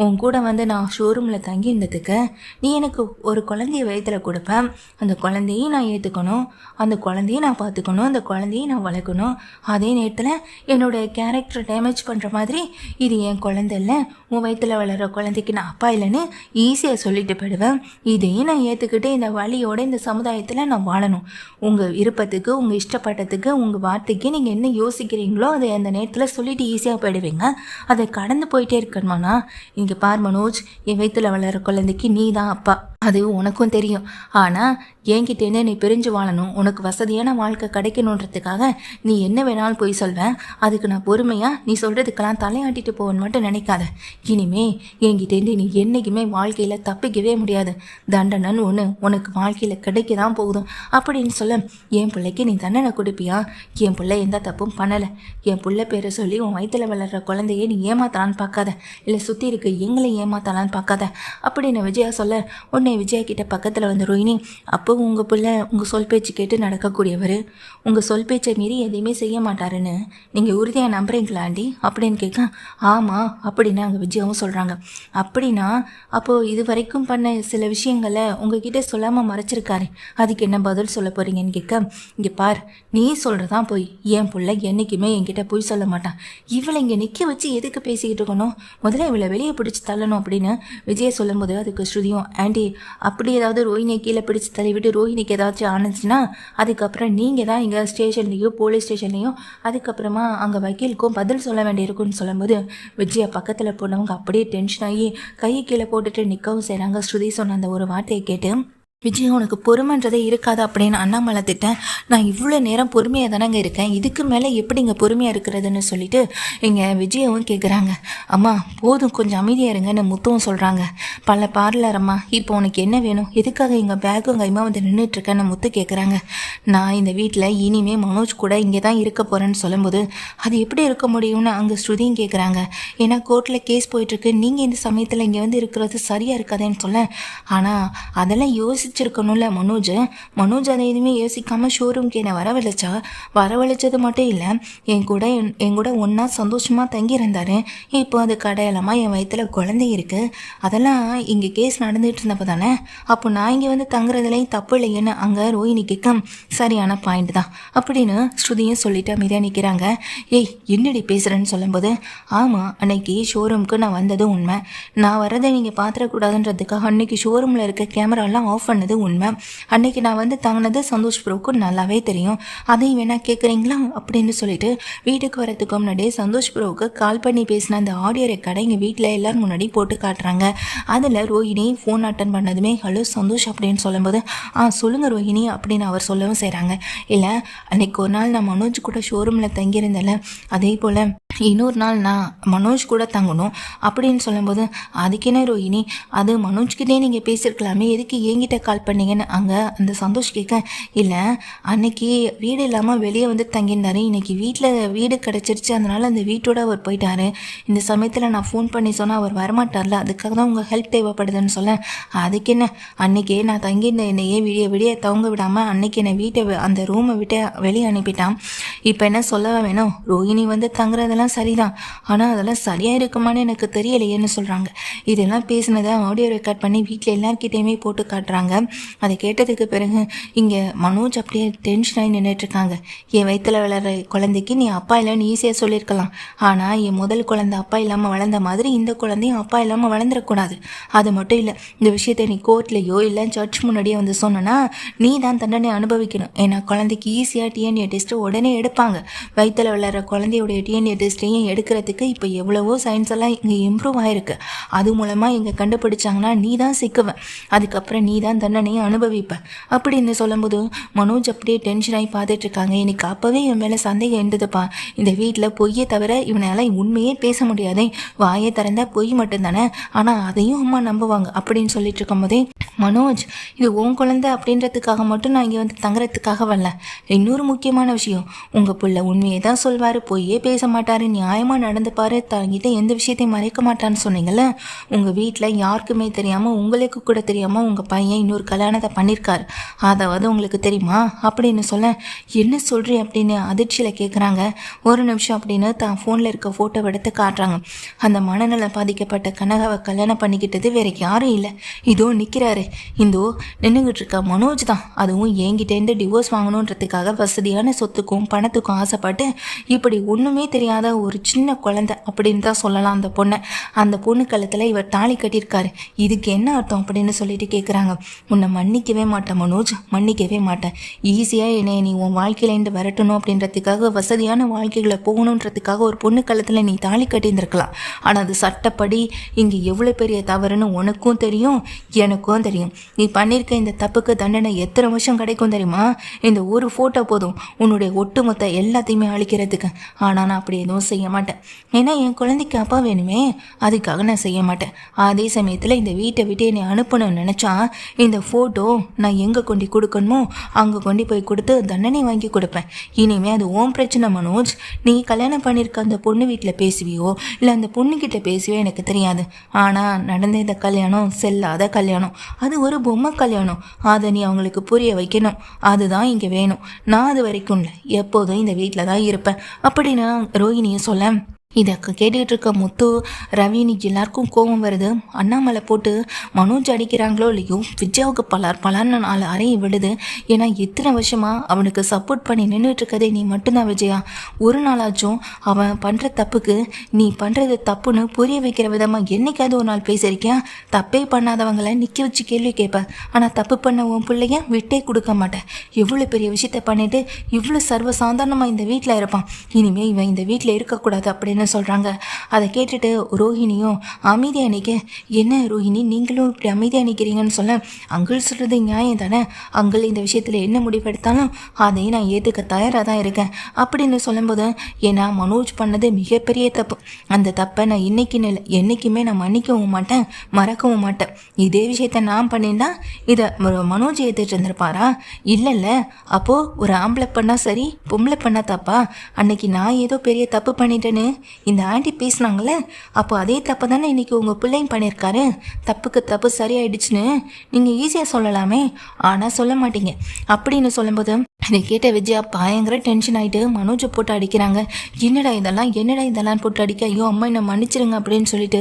A: உன் கூட வந்து நான் ஷோரூமில் தங்கி இருந்ததுக்கு நீ எனக்கு ஒரு குழந்தைய வயிற்றில் கொடுப்பேன், அந்த குழந்தையும் நான் ஏற்றுக்கணும், அந்த குழந்தையும் நான் பார்த்துக்கணும், அந்த குழந்தையும் நான் வளர்க்கணும், அதே நேரத்தில் என்னோடய கேரக்டரை டேமேஜ் பண்ணுற மாதிரி இது என் குழந்தை இல்லை, உன் வயிற்றில் வளர்கிற குழந்தைக்கு நான் அப்பா இல்லைன்னு ஈஸியாக சொல்லிட்டு போயிடுவேன், இதையும் நான் ஏற்றுக்கிட்டு இந்த வழியோட இந்த சமுதாயத்தில் நான் வாழணும், உங்கள் விருப்பத்துக்கு உங்கள் இஷ்டப்பட்டதுக்கு உங்கள் வார்த்தைக்கு நீங்கள் என்ன யோசிக்கிறீங்களோ அதை அந்த நேரத்தில் சொல்லிட்டு ஈஸியாக போயிடுவீங்க, அதை கடந்து போயிட்டே இருக்கணுமாண்ணா. இங்கே பார் மனோஜ், என் வயிற்றில் வளர குழந்தைக்கு நீ தான் அப்பா, அது உனக்கும் தெரியும், ஆனால் என்கிட்டேருந்து நீ பிரிஞ்சு வாழணும், உனக்கு வசதியான வாழ்க்கை கிடைக்கணுன்றதுக்காக நீ என்ன வேணாலும் போய் சொல்வேன், அதுக்கு நான் பொறுமையாக நீ சொல்கிறதுக்கெல்லாம் தலையாட்டிட்டு போவேன்னு மட்டும் நினைக்காத, இனிமே என்கிட்டேருந்து நீ என்றைக்குமே வாழ்க்கையில் தப்பிக்கவே முடியாது, தண்டனைன்னு ஒன்று உனக்கு வாழ்க்கையில் கிடைக்க தான் போகுதும் அப்படின்னு சொல்ல, என் பிள்ளைக்கு நீ தண்டனை கொடுப்பியா, என் பிள்ளை எந்த தப்பும் பண்ணலை, என் பிள்ளை பேரை சொல்லி உன் வயிற்றில் வளர்கிற குழந்தைய நீ ஏமாத்தலான்னு பார்க்காத, இல்லை சுற்றி இருக்க எங்களை ஏமாத்தலான்னு பார்க்காத அப்படின்னு விஜயா சொல்ல, உடனே விஜயா கிட்ட பக்கத்தில் வந்து ரோஹிணி, அப்போ உங்கள் பிள்ளை உங்கள் சொல் பேச்சு கேட்டு நடக்கக்கூடியவர், உங்கள் சொல் பேச்சை மீறி எதையுமே செய்ய மாட்டாருன்னு நீங்கள் உறுதியாக நம்புறீங்களா ஆண்டி அப்படின்னு கேட்க, ஆமாம் அப்படின்னு அங்கே விஜயாவும் சொல்கிறாங்க. அப்படின்னா அப்போது இது வரைக்கும் பண்ண சில விஷயங்களை உங்ககிட்ட சொல்லாமல் மறைச்சிருக்காரு, அதுக்கு என்ன பதில் சொல்ல போகிறீங்கன்னு கேட்க, இங்கே பார் நீ சொல்கிறதான் போய், என் பிள்ளை என்றைக்குமே என்கிட்ட போய் சொல்ல மாட்டான், இவளை இங்கே நிற்க வச்சு எதுக்கு பேசிக்கிட்டு இருக்கணும், முதல்ல இவளை வெளியே பிடிச்சி தள்ளணும் அப்படின்னு விஜயை சொல்லும்போது அதுக்கு ஸ்ருதியும், ஆண்டி அப்படி ஏதாவது ரோஹிணியை கீழே பிடிச்சி தள்ளிவிட்டு ரோஹிணிக்கு ஏதாச்சும் ஆனிச்சுன்னா அதுக்கப்புறம் நீங்கள் தான் இங்கே ஸ்டேஷன்லேயும் போலீஸ் ஸ்டேஷன்லேயும் அதுக்கப்புறமா அங்கே வக்கீலுக்கும் பதில் சொல்ல வேண்டியிருக்குன்னு சொல்லும்போது விஜயா பக்கத்தில் போனவங்க அப்படியே டென்ஷன் ஆகி கையை கீழே போட்டுட்டு நிற்கவும் செய்கிறாங்க. ஸ்ருதி சொன்ன அந்த ஒரு வார்த்தையை கேட்டு, விஜய் உனக்கு பொறுமைன்றதே இருக்காது அப்படின்னு அண்ணாமலை திட்டேன், நான் இவ்வளோ நேரம் பொறுமையாக தானேங்க இருக்கேன், இதுக்கு மேலே எப்படிங்க பொறுமையாக இருக்கிறதுன்னு சொல்லிட்டு இங்கே விஜயாவும் கேட்குறாங்க. அம்மா போதும் கொஞ்சம் அமைதியாக இருங்கன்னு முத்துவும் சொல்கிறாங்க. பல பார்லரம்மா இப்போ உனக்கு என்ன வேணும், எதுக்காக எங்கள் பேக்கும் கைமா வந்து நின்றுட்டுருக்கேன்னு முத்து கேட்குறாங்க. நான் இந்த வீட்டில் இனிமேல் மனோஜ் கூட இங்கே தான் இருக்க போகிறேன்னு சொல்லும்போது அது எப்படி இருக்க முடியும்னு அங்கே ஸ்ருதியும் கேட்குறாங்க. ஏன்னா கோர்ட்டில் கேஸ் போயிட்டுருக்கு, நீங்கள் இந்த சமயத்தில் இங்கே வந்து இருக்கிறது சரியாக இருக்காதேன்னு சொல்ல, ஆனால் அதெல்லாம் யோசிச்சு யோசிச்சிருக்கணும்ல மனோஜ் அதை எதுவுமே யோசிக்காமல் ஷோரூம்க்கு என்னை வரவழைச்சது மட்டும் இல்லை, என் கூட ஒன்றா சந்தோஷமாக தங்கியிருந்தார். இப்போ அது கடையலமாக என் வயிற்றுல குழந்தை இருக்குது. அதெல்லாம் இங்கே கேஸ் நடந்துகிட்டு இருந்தப்போ தானே. அப்போ நான் இங்கே வந்து தங்குறதுலேயும் தப்பு இல்லைன்னு அங்கே ரோஹிணி கேட்க சரியான பாயிண்ட் தான் அப்படின்னு ஸ்ருதியும் சொல்லிட்டு அமைதியாக நிற்கிறாங்க. ஏய் என்னடி பேசுகிறேன்னு சொல்லும்போது, ஆமாம் அன்னைக்கு ஷோரூமுக்கு நான் வந்தது உண்மை. நான் வரதை நீங்கள் பார்த்துடக்கூடாதுன்றதுக்காக அன்னைக்கு ஷோரூமில் இருக்க கேமராலாம் ஆஃப் பண்ணது உண்மை. அன்னைக்கு நான் வந்து தங்கினது சந்தோஷ் ப்ரோக்கு நல்லாவே தெரியும். அதையும் வேணா கேட்குறீங்களா அப்படின்னு சொல்லிட்டு வீட்டுக்கு வரதுக்கு முன்னாடியே சந்தோஷ் ப்ரோவுக்கு கால் பண்ணி பேசின அந்த ஆடியோ ரெக்கார்டை எங்கள் வீட்டில் எல்லோரும் முன்னாடி போட்டு காட்டுறாங்க. அதில் ரோஹிணி ஃபோன் அட்டன் பண்ணதுமே ஹலோ சந்தோஷ் அப்படின்னு சொல்லும்போது, சொல்லுங்கள் ரோஹிணி அப்படின்னு அவர் சொல்லவும் செய்கிறாங்க. இல்லை அன்னைக்கு ஒரு நாள் நான் மனோஜ் கூட ஷோரூமில் தங்கியிருந்தேன்ல, அதே போல் இன்னொரு நாள் நான் மனோஜ் கூட தங்கணும் அப்படின்னு சொல்லும்போது, அதுக்கு என்ன ரோஹிணி, அது மனோஜ்கிட்டே நீங்கள் பேசியிருக்கலாமே, எதுக்கு என்கிட்ட கால் பண்ணீங்கன்னு அங்கே அந்த சந்தோஷ் கேட்க, இல்லை அன்னைக்கு வீடு இல்லாமல் வெளியே வந்து தங்கியிருந்தாரு, இன்னைக்கு வீட்டில் வீடு கிடச்சிருச்சு, அதனால் அந்த வீட்டோட அவர் போயிட்டாரு. இந்த சமயத்தில் நான் ஃபோன் பண்ணி சொன்னால் அவர் வரமாட்டார்ல, அதுக்காக தான் உங்கள் ஹெல்ப் தேவைப்படுதுன்னு சொல்ல, அதுக்கு என்ன அன்னைக்கே நான் தங்கியிருந்த என்னையே விடிய தவங்க விடாமல் அன்னைக்கு என்னை அந்த ரூமை விட்டு வெளியே அனுப்பிட்டான். இப்போ என்ன சொல்லவா வேணும், ரோஹிணி வந்து தங்குறதெல்லாம் சரிதான், ஆனால் அதெல்லாம் சரியாக இருக்குமான்னு எனக்கு தெரியலையேன்னு சொல்கிறாங்க. இதெல்லாம் பேசினதை ஆடியோ ரெக்கார்ட் பண்ணி வீட்டில் எல்லார்கிட்டையுமே போட்டு காட்டுறாங்க. அதை கேட்டதுக்கு பிறகு இங்கே மனோஜ் அப்படியே டென்ஷன் ஆகி நின்றுட்டுருக்காங்க. என் வயிற்றில் வளர்கிற குழந்தைக்கு நீ அப்பா இல்லைன்னு ஈஸியாக சொல்லியிருக்கலாம், ஆனால் என் முதல் குழந்தை அப்பா இல்லாமல் வளர்ந்த மாதிரி இந்த குழந்தையும் அப்பா இல்லாமல் வளர்ந்துடக்கூடாது. அது மட்டும் இல்லை, இந்த விஷயத்தை நீ கோர்ட்லேயோ இல்லை சர்ச் முன்னாடியே வந்து சொன்னனா நீ தான் தண்டனை அனுபவிக்கணும். ஏன்னா குழந்தைக்கு ஈஸியாக டிஎன்ஏ டெஸ்ட்டு உடனே எடுப்பாங்க. வயிற்றில் வளர்கிற குழந்தையோடைய டிஎன்ஏ டெஸ்ட்டையும் எடுக்கிறதுக்கு இப்போ எவ்வளவோ சயின்ஸ் எல்லாம் இங்கே இம்ப்ரூவ் ஆகிருக்கு. அது மூலமாக இங்கே கண்டுபிடிச்சாங்கன்னா நீ தான் சிக்குவேன், அதுக்கப்புறம் நீ தான் தண்டனையை அனுபவிப்ப அப்படின்னு சொல்லும்போது மனோஜ் அப்படியே டென்ஷன் ஆகி பார்த்துட்ருக்காங்க. எனக்கு அப்போவே என் மேலே சந்தேகம் இருந்ததுப்பா, இந்த வீட்டில் பொய்யை தவிர இவனால் உண்மையே பேச முடியாதே, வாயை திறந்தா பொய் மட்டும்தானே, ஆனால் அதையும் அம்மா நம்புவாங்க அப்படின்னு சொல்லிட்டு இருக்கும்போதே, மனோஜ் இது உன் குழந்தை அப்படின்றதுக்காக மட்டும் நான் இங்கே வந்து தங்குறதுக்காக வரல. இன்னொரு முக்கியமான விஷயம், உங்கள் பிள்ளை உண்மையை தான் சொல்வார், பொய்யே பேச மாட்டார், நியாயமாக நடந்துப்பார், தங்கிட்ட எந்த விஷயத்தையும் மறைக்க மாட்டான்னு சொன்னீங்கல்ல. உங்கள் வீட்டில் யாருக்குமே தெரியாமல் உங்களுக்கு கூட தெரியாமல் உங்கள் பையன் இன்னொரு கல்யாணத்தை பண்ணியிருக்காரு, அதாவது உங்களுக்கு தெரியுமா அப்படின்னு சொல்ல, என்ன சொல்கிறேன் அப்படின்னு அதிர்ச்சியில் கேட்குறாங்க. ஒரு நிமிஷம் அப்படின்னு தான் ஃபோனில் இருக்க ஃபோட்டோ எடுத்து காட்டுறாங்க. அந்த மனநலம் பாதிக்கப்பட்ட கனகாவை கல்யாணம் பண்ணிக்கிட்டது வேற யாரும் இல்லை, இதோ நிற்கிறாரு, இந்தோ நின்றுக்கிட்டு இருக்க மனோஜ் தான். அதுவும் என்கிட்டேருந்து டிவோர்ஸ் வாங்கணுன்றதுக்காக வசதியான சொத்துக்கும் பணத்துக்கும் ஆசைப்பட்டு இப்படி ஒன்றுமே தெரியாத ஒரு சின்ன குழந்தை அப்படின்னு தான் சொல்லலாம் அந்த பொண்ணை. அந்த பொண்ணு கழுத்தில் இவர் தாலி கட்டியிருக்காரு, இதுக்கு என்ன அர்த்தம் அப்படின்னு சொல்லிட்டு கேட்குறாங்க. உன்னை மன்னிக்கவே மாட்டேன் மனோஜ், மன்னிக்கவே மாட்டேன். ஈஸியாக என்னை நீ உன் வாழ்க்கையிலேருந்து வரட்டணும் அப்படின்றதுக்காக, வசதியான வாழ்க்கைகளை போகணுன்றதுக்காக ஒரு பொண்ணு கழுத்தில் நீ தாலி கட்டியிருந்திருக்கலாம். ஆனால் அது சட்டப்படி இங்கே எவ்வளோ பெரிய தவறுன்னு உனக்கும் தெரியும் எனக்கும் தெரியும். நீ பண்ணியிருக்க இந்த தப்புக்கு தண்டனை எத்தனை வருஷம் கிடைக்கும் தெரியுமா? இந்த ஒரு ஃபோட்டோ போதும் உன்னுடைய ஒட்டுமொத்த எல்லாத்தையுமே அழிக்கிறதுக்கு. ஆனால் நான் அப்படி எதுவும் செய்ய மாட்டேன், ஏன்னா என் குழந்தைக்கு அப்பா வேணுமே, அதுக்காக நான் செய்ய மாட்டேன். அதே சமயத்தில் இந்த வீட்டை விட்டு என்னை அனுப்பணும்னு நினச்சா இந்த ஃபோட்டோ நான் எங்கே கொண்டு கொடுக்கணுமோ அங்கே கொண்டு போய் கொடுத்து தண்டனை வாங்கி கொடுப்பேன். இனிமேல் அது ஓம் பிரச்சனை மனோஜ். நீ கல்யாணம் பண்ணியிருக்க அந்த பொண்ணு வீட்டில் பேசுவியோ இல்லை அந்த பொண்ணுக்கிட்ட பேசுவியோ எனக்கு தெரியாது, ஆனால் நடந்த இந்த கல்யாணம் செல்லாத கல்யாணம், அது ஒரு பொம்மை கல்யாணம். அதை நீ அவங்களுக்கு புரிய வைக்கணும், அதுதான் இங்கே வேணும். நான் அது வரைக்கும் இல்லை, எப்போதும் இந்த வீட்டில் தான் இருப்பேன் அப்படின்னு ரோஹிணியை சொல்ல, இதை கேட்டுக்கிட்டு இருக்க முத்து ரவினி எல்லாருக்கும் கோபம் வருது. அண்ணாமலை போட்டு மனோஜ் அடிக்கிறாங்களோ இல்லையோ விஜயாவுக்கு பலர்னு 4 அறையை விடுது. ஏன்னா எத்தனை வருஷமாக அவனுக்கு சப்போர்ட் பண்ணி நின்றுட்டு இருக்கதே நீ மட்டும்தான் விஜயா. ஒரு நாளாச்சும் அவன் பண்ணுற தப்புக்கு நீ பண்ணுறது தப்புன்னு புரிய வைக்கிற விதமாக என்னைக்காவது ஒரு நாள் பேசியிருக்கியா? தப்பே பண்ணாதவங்களை நிற்க வச்சு கேள்வி கேட்பேன், ஆனால் தப்பு பண்ண உன் பிள்ளைய விட்டே கொடுக்க மாட்டேன். எவ்வளோ பெரிய விஷயத்த பண்ணிட்டு இவ்வளோ சர்வசாதாரணமாக இந்த வீட்டில் இருப்பான், இனிமேல் இவன் இந்த வீட்டில் இருக்கக்கூடாது அப்படின்னு சொல்கிறாங்க. அதை கேட்டுட்டு ரோஹிணியும் அமைதியாக நிற்க, என்ன ரோஹிணி நீங்களும் இப்படி அமைதியாக நிற்கிறீங்கன்னு சொல்ல, அங்கிள் சொல்கிறது நியாயம் தானே, அங்கிள் இந்த விஷயத்தில் என்ன முடிவெடுத்தாலும் அதையும் நான் ஏற்றுக்க தயாராக தான் இருக்கேன் அப்படின்னு சொல்லும்போது, ஏன்னா மனோஜ் பண்ணது மிகப்பெரிய தப்பு, அந்த தப்பை நான் என்றைக்குமே நான் மன்னிக்கவும் மாட்டேன், மறக்கவும் மாட்டேன். இதே விஷயத்த நான் பண்ணியிருந்தா இதை மனோஜ் ஏற்றுட்டு இருந்திருப்பாரா? இல்லைல்ல. அப்போது ஒரு ஆம்பளை பண்ணால் சரி, பொம்பளை பண்ணால் தப்பா? அன்னைக்கு நான் ஏதோ பெரிய தப்பு பண்ணிட்டேன்னு இந்த ஆண்டி பேசுனாங்களே, அப்போ அதே தப்பு தானே இன்றைக்கி உங்கள் பிள்ளையும் பண்ணியிருக்காரு. தப்புக்கு தப்பு சரியாயிடுச்சுன்னு நீங்கள் ஈஸியாக சொல்லலாமே, ஆனால் சொல்ல மாட்டீங்க. அப்படின்னு சொல்லும்போது இதை கேட்ட விஜயா பயங்கர டென்ஷன் ஆகிட்டு மனோஜை போட்டு அடிக்கிறாங்க. என்னடா இதெல்லாம் போட்டு அடிக்க, ஐயோ அம்மா என்னை மன்னிச்சிருங்க அப்படின்னு சொல்லிட்டு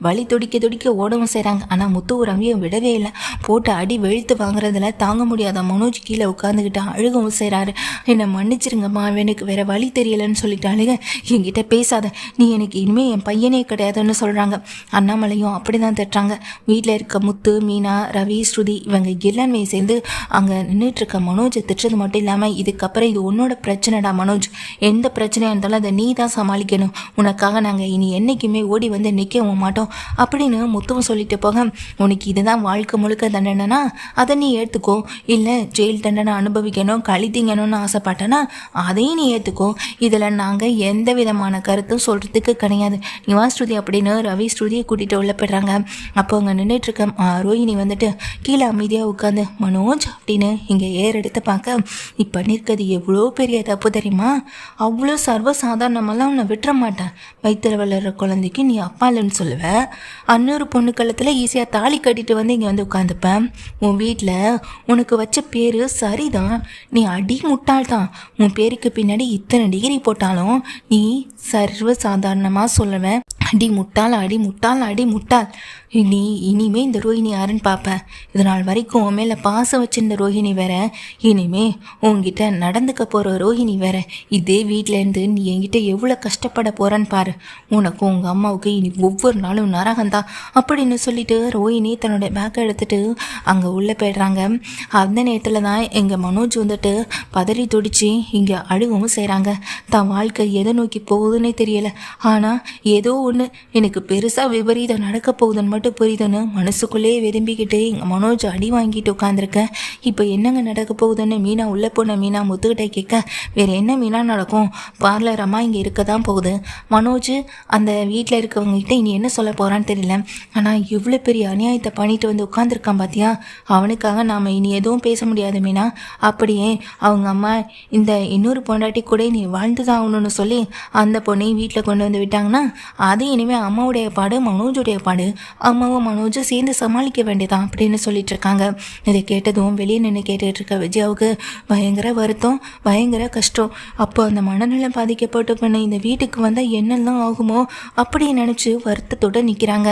A: வலி துடிக்க ஓடவும் செய்கிறாங்க. ஆனால் முத்து ரவியை விடவே இல்லை. போட்டு அடி வெளுத்து வாங்குறதுல தாங்க முடியாத மனோஜ் கீழே உட்காந்துக்கிட்டு அழுகவும் செய்கிறாரு. என்னை மன்னிச்சிருங்கம்மா, எனக்கு வேற வழி தெரியலன்னு சொல்லிட்டு அழுக. என்கிட்ட பேசாத, நீ எனக்கு இனிமேல் என் பையனே கிடையாதுன்னு சொல்கிறாங்க. அண்ணாமலையும் அப்படி தான் தட்டுறாங்க. வீட்டில் இருக்க முத்து, மீனா, ரவி, ஸ்ருதி இவங்க எல்லாமே சேர்ந்து அங்கே நின்றுட்டுருக்க மனோஜை திட்டுறது மட்டும் இல்லாமல், இதுக்கப்புறம் இது உன்னோட பிரச்சனைடா மனோஜ், எந்த பிரச்சனையாக இருந்தாலும் அதை நீ தான் சமாளிக்கணும், உனக்காக நாங்கள் இனி என்றைக்குமே ஓடி வந்து நிற்கவும் மாட்டோம் அப்படின்னு முத்துவும் சொல்லிட்டு போக, உனக்கு இதுதான் வாழ்க்கை முழுக்க தண்டனைனா அதை நீ ஏற்றுக்கோ, இல்லை ஜெயில் தண்டனை அனுபவிக்கணும் கழித்தீங்கணும்னு ஆசைப்பட்டேன்னா அதையும் நீ ஏற்றுக்கோ, இதில் நாங்கள் எந்த விதமான கருத்தும் சொல்கிறதுக்கு கிடையாது, நீ வா ஸ்ருதி அப்படின்னு ரவி ஸ்ருதியை கூட்டிகிட்டு உள்ள போய்ட்றாங்க. அப்போ அங்கே நின்றுட்டுருக்க ரோஹிணி வந்துட்டு கீழே அமைதியாக உட்காந்து மனோஜ் அப்படின்னு இங்கே எடுத்து பார்க்க, நீ பண்ணியிருக்கிறது எவ்வளோ பெரிய தப்பு தெரியுமா, அவ்வளோ சர்வசாதாரணமெல்லாம் உன்னை விட்டுற மாட்டேன், வயிற்றுல வளர்கிற குழந்தைக்கு நீ அப்பா இல்லைன்னு சொல்லுவேன், அன்னொரு பொண்ணு கழுத்தில் ஈஸியாக தாலி கட்டிட்டு வந்து இங்கே வந்து உட்காந்துப்பேன், உன் வீட்டில் உனக்கு வச்ச பேர் சரிதான், நீ அடி முட்டாள் தான், உன் பேருக்கு பின்னாடி இத்தனை டிகிரி போட்டாலும் நீ சர்வசாதாரணமாக சொல்லுவேன், அடி முட்டாள், நீ இனிமே இந்த ரோஹிணி யாருன்னு பார்ப்பேன், இது நாள் வரைக்கும் உன் மேலே பாசம் வச்சிருந்த ரோஹிணி வேற, இனிமே உங்ககிட்ட நடந்துக்க போகிற ரோஹிணி வேற, இதே வீட்டிலேருந்து நீ என்கிட்ட எவ்வளோ கஷ்டப்பட போகிறன்னு பாரு, உனக்கும் உங்கள் அம்மாவுக்கு இனி ஒவ்வொரு நாளும் நரகந்தான் அப்படின்னு சொல்லிட்டு ரோஹிணி தன்னோட பேக்கை எடுத்துகிட்டு அங்கே உள்ளே போய்ட்றாங்க. அந்த நேரத்தில் தான் எங்கள் மனோஜ் வந்துட்டு பதறி துடிச்சு இங்கே அழுகவும் செய்கிறாங்க. தான் வாழ்க்கை எதை நோக்கி போகுதுன்னே தெரியலை, ஆனால் ஏதோ ஒன்று எனக்கு பெருசாக விபரீதம் நடக்க போகுதுன்னு மட்டும் புரியுதுன்னு மனசுக்குள்ளேயே விரும்பிக்கிட்டு எங்கள் மனோஜ் அடி வாங்கிட்டு உட்காந்துருக்கேன். இப்போ என்னங்க நடக்க போகுதுன்னு மீனா உள்ளே போன மீனா முத்துக்கிட்டே கேட்க, வேறு என்ன மீனா நடக்கும், பார்லர் அம்மா இங்கே இருக்க தான் போகுது, மனோஜ் அந்த வீட்டில் இருக்கவங்ககிட்ட இனி என்ன சொல்ல போகிறான்னு தெரியல, ஆனால் இவ்வளோ பெரிய அநியாயத்தை பண்ணிட்டு வந்து உட்காந்துருக்கான் பார்த்தியா, அவனுக்காக நாம் இனி எதுவும் பேச முடியாது மீனா, அப்படியே அவங்க அம்மா இந்த இன்னொரு பொண்டாட்டி கூட நீ வாழ்ந்து தான் ஆகணும்னு சொல்லி அந்த பொண்ணையும் வீட்டில் கொண்டு வந்து விட்டாங்கன்னா அது இனிமேல் அம்மாவுடைய பாடு மனோஜுடைய பாடு, அம்மாவும் மனோஜும் சேர்ந்து சமாளிக்க வேண்டியதான் அப்படின்னு சொல்லிட்டு இருக்காங்க. இதை கேட்டதும் வெளியே நின்று கேட்டுட்டு இருக்க விஜயாவுக்கு பயங்கர வருத்தம், பயங்கர கஷ்டம். அப்போ அந்த மனநலம் பாதிக்கப்பட்டு பண்ண இந்த வீட்டுக்கு வந்தால் என்னெல்லாம் ஆகுமோ அப்படின்னு நினச்சி வருத்தத்தோடு நிற்கிறாங்க.